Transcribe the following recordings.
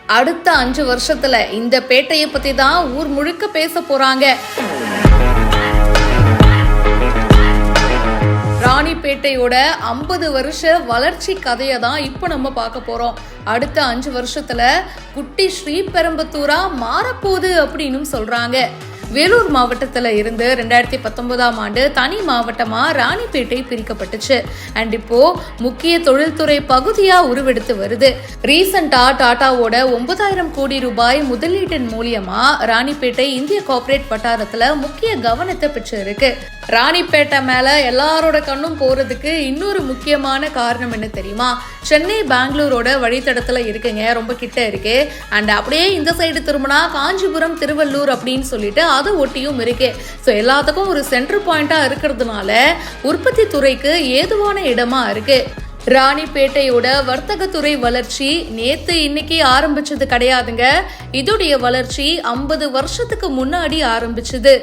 அடுத்த 5 வருஷத்துல இந்த பேட்டையை பத்தி தான் ஊர் முழுக்க பேச போறாங்க. ராணிப்பேட்டையோட 50 வருஷ வளர்ச்சி கதையை தான் இப்போ நம்ம பார்க்க போறோம். அடுத்த 5 வருஷத்துல குட்டி ஸ்ரீபெரும்புத்தூரா மாறப்போகுது அப்படின்னு சொல்றாங்க. வேலூர் மாவட்டத்தில் இருந்து 2019ஆம் ஆண்டு தனி மாவட்டமா ராணிப்பேட்டை பிரிக்கப்பட்டுச்சு. அண்ட் இப்போ முக்கிய தொழில்துறை பகுதியா உருவெடுத்து வருது. ரீசெண்டா டாடாவோட 9000 கோடி ரூபாய் முதலீட்டின் மூலியமா ராணிப்பேட்டை இந்திய கார்ப்பரேட் வட்டாரத்துல முக்கிய கவனத்தை பெற்று இருக்கு. ராணிப்பேட்டை மேல எல்லாரோட கண்ணும் போறதுக்கு இன்னொரு முக்கியமான காரணம் என்ன தெரியுமா? சென்னை பெங்களூரோட வழித்தடத்துல இருக்குங்க, ரொம்ப கிட்ட இருக்கு. அண்ட் அப்படியே இந்த சைடு திரும்பினா காஞ்சிபுரம் திருவள்ளூர் அப்படின்னு சொல்லிட்டு அதை ஒட்டியும் இருக்கு. ஸோ எல்லாத்துக்கும் ஒரு சென்டர் பாயிண்டா இருக்கிறதுனால உற்பத்தி துறைக்கு ஏதுவான இடமா இருக்கு. ராணிப்பேட்டையோட வர்த்தகத்துறை வளர்ச்சி நேத்து இன்னைக்கு ஆரம்பிச்சது கிடையாதுங்க. இதோடைய வளர்ச்சி 50 வருஷத்துக்கு முன்னாடி ஆரம்பிச்சது.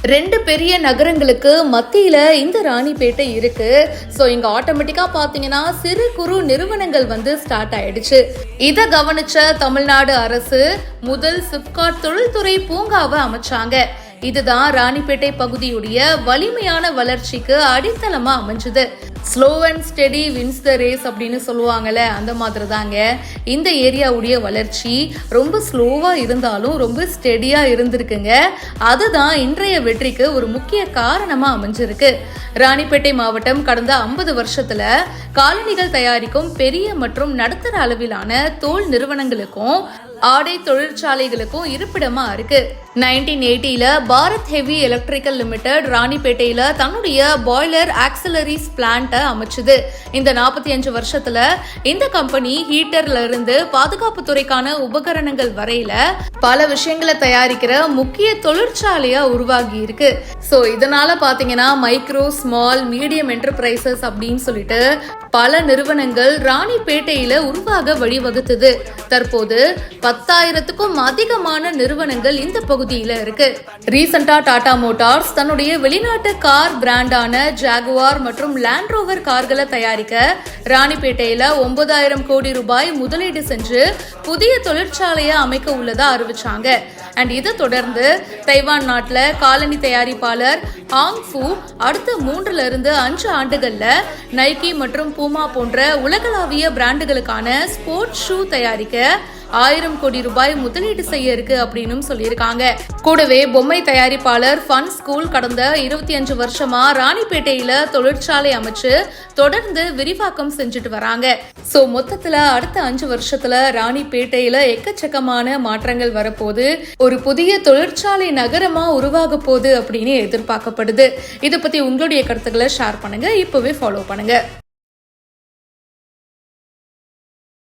2 பெரிய நகரங்களுக்கு மத்தியில இந்த ராணிப்பேட்டை இருக்கு. ஸோ இங்க ஆட்டோமேட்டிக்கா பாத்தீங்கன்னா சிறு குறு நிறுவனங்கள் ஸ்டார்ட் ஆயிடுச்சு. இதை கவனிச்ச தமிழ்நாடு அரசு முதல் சிப்காட் தொழில்துறை பூங்காவை அமைச்சாங்க. இதுதான் ராணிப்பேட்டை பகுதியுடைய வலிமையான வளர்ச்சிக்கு அடித்தளமா அமைஞ்சது. Slow and steady wins the race அப்படின்னு சொல்லுவாங்கல்ல, அந்த மாதிரி தாங்க இந்த ஏரியாவுடைய வளர்ச்சி. ரொம்ப ஸ்லோவா இருந்தாலும் ரொம்ப ஸ்டெடியா இருந்திருக்குங்க. அதுதான் இன்றைய வெற்றிக்கு ஒரு முக்கிய காரணமா அமைஞ்சிருக்கு. ராணிப்பேட்டை மாவட்டம் கடந்த 50 வருஷத்துல காலணிகள் தயாரிக்கும் பெரிய மற்றும் நடுத்தர அளவிலான தோல் நிறுவனங்களுக்கும் ஆடை தொழிற்சாலைகளுக்கும் இருப்பிடமா இருக்கு. 1980ல பாரத் ஹெவி எலக்ட்ரிக்கல் லிமிடெட் ராணிப்பேட்டையில தன்னுடைய பாய்லர் ஆக்சிலரிஸ் பிளான்ட்டை அமைச்சது. இந்த 45 வருஷத்துல இந்த கம்பெனி ஹீட்டர்ல இருந்து பாதுகாப்பு துறைக்கான உபகரணங்கள் வரையில பல விஷயங்களை தயாரிக்கிற முக்கிய தொழிற்சாலையா உருவாகி இருக்கு. ஸோ இதனால பாத்தீங்கன்னா மைக்ரோ ஸ்மால் மீடியம் என்டர்பிரைசஸ் அப்படின்னு சொல்லிட்டு பல நிறுவனங்கள் ராணிப்பேட்டையில உருவாக வழிவகுத்தது. தற்போது 10,000க்கும் அதிகமான நிறுவனங்கள் இந்த பகுதியில இருக்கு. ரீசெண்டா டாடா மோட்டார்ஸ் தன்னுடைய வெளிநாட்டு கார் பிராண்டான ஜாகுவார் மற்றும் லேண்ட் ரோவர் கார்களை தயாரிக்க ராணிப்பேட்டையில 9,000 கோடி ரூபாய் முதலீடு செஞ்சு புதிய தொழிற்சாலையை அமைக்க உள்ளதா அறிவிச்சாங்க. அண்ட் இதை தொடர்ந்து தைவான் நாட்டுல காலனி தயாரிப்பாளர் ஹாங் ஃபூ அடுத்த 3 இருந்து 5 ஆண்டுகள்ல நைக்கி மற்றும் பூமா போன்ற உலகளாவிய பிராண்டுகளுக்கான ஸ்போர்ட்ஸ் ஷூ தயாரிக்க 1000 கோடி ரூபாய் முதலீடு செய்ய இருக்கு அப்படின்னு சொல்லியிருக்காங்க. கூடவே பொம்மை தயாரிப்பாளர் ஃபன் ஸ்கூல் கடந்த 25 வருஷமா ராணிப்பேட்டையில தொழிற்சாலை அமைச்சு தொடர்ந்து விரிவாக்கம் செஞ்சுட்டு வராங்க. சோ மொத்தத்துல அடுத்த 5 வருஷத்துல ராணிப்பேட்டையில எக்கச்சக்கமான மாற்றங்கள் வரப்போது, ஒரு புதிய தொழிற்சாலை நகரமா உருவாக போகுது அப்படின்னு எதிர்பார்க்கப்படுது. இதை பத்தி உங்களுடைய கருத்துக்களை ஷேர் பண்ணுங்க. இப்பவே ஃபாலோ பண்ணுங்க.